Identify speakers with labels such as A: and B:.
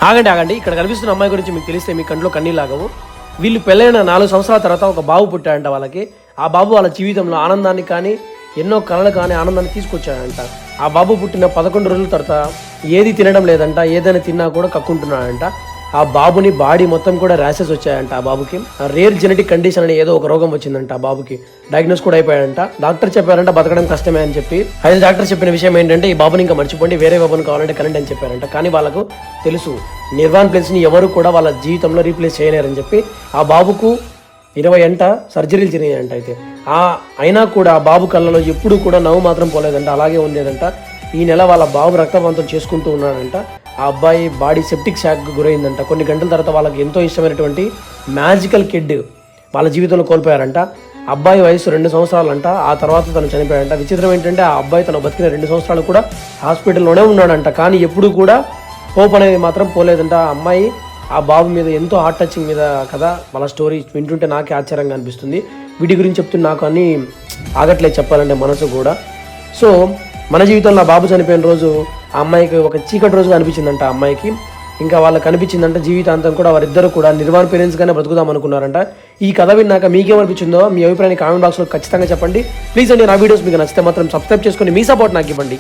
A: ఆగండి ఇక్కడ కనిపిస్తున్న అమ్మాయి గురించి మీకు తెలిస్తే మీ కంట్లో కన్నీలాగవు. వీళ్ళు పెళ్ళైన 4 సంవత్సరాల తర్వాత ఒక బాబు పుట్టాడంట వాళ్ళకి. ఆ బాబు వాళ్ళ జీవితంలో ఆనందాన్ని కానీ ఎన్నో కళలు కానీ ఆనందాన్ని తీసుకొచ్చాడంట. ఆ బాబు పుట్టిన 11 రోజుల తర్వాత ఏది తినడం లేదంట, ఏదైనా తిన్నా కూడా కక్కుంటున్నాడంట. ఆ బాబుని బాడీ మొత్తం కూడా ర్యాషెస్ వచ్చాయంట. ఆ బాబుకి రేర్ జెనెటిక్ కండిషన్ అని ఏదో ఒక రోగం వచ్చిందంట. ఆ బాబుకి డయాగ్నోస్ కూడా అయిపోయాడంట. డాక్టర్ చెప్పారంట బతకడం కష్టమే అని చెప్పి. అయితే డాక్టర్ చెప్పిన విషయం ఏంటంటే ఈ బాబుని ఇంకా మర్చిపోండి, వేరే బాబుని కావాలంటే కనండి అని చెప్పారంట. కానీ వాళ్ళకు తెలుసు నిర్వాణ్ ప్లేస్ని ఎవరు కూడా వాళ్ళ జీవితంలో రీప్లేస్ చేయలేరని చెప్పి ఆ బాబుకు 20 సర్జరీలు జరిగాయంట. అయితే అయినా కూడా ఆ బాబు కళ్ళలో ఎప్పుడు కూడా నవ్వు మాత్రం పోలేదంట, అలాగే ఉండేదంట. ఈ నెల వాళ్ళ బాబు రక్తపాతం చేసుకుంటూ ఉన్నాడంట. ఆ అబ్బాయి బాడీ సెప్టిక్ షాక్కి గురైందంట. కొన్ని గంటల తర్వాత వాళ్ళకి ఎంతో ఇష్టమైనటువంటి మ్యాజికల్ కిడ్ వాళ్ళ జీవితంలో కోల్పోయారంట. అబ్బాయి వయసు 2 సంవత్సరాలంట. ఆ తర్వాత తను చనిపోయాడంట. విచిత్రం ఏంటంటే ఆ అబ్బాయి తను బతికిన 2 సంవత్సరాలు కూడా హాస్పిటల్లోనే ఉన్నాడంట. కానీ ఎప్పుడు కూడా హోప్ అనేది మాత్రం పోలేదంట. ఆ అమ్మాయి ఆ బాబు మీద ఎంతో హార్ట్ టచింగ్ మీద కదా వాళ్ళ స్టోరీ వింటుంటే నాకే ఆశ్చర్యంగా అనిపిస్తుంది. వీటి గురించి చెప్తున్న నాకు అన్నీ ఆగట్లేదు చెప్పాలంటే మనసు కూడా. సో మన జీవితంలో బాబు చనిపోయిన రోజు ఆ అమ్మాయికి ఒక చీకటి రోజుగా అనిపించిందంట. ఆ అమ్మాయికి ఇంకా వాళ్ళకి అనిపించిందంట జీవితాంతం కూడా వారిద్దరు కూడా నిర్వాణ పేరెంట్స్గానే బ్రతుకుదాం అనుకున్నారంట. ఈ కథ విన్నాక మీకేమనిపించిందో మీ అభిప్రాయాన్ని కామెంట్ బాక్స్లో ఖచ్చితంగా చెప్పండి. ప్లీజ్ అండి, నా వీడియోస్ మీకు నచ్చితే మాత్రం సబ్స్క్రైబ్ చేసుకొని మీ సపోర్ట్ నాకు ఇవ్వండి.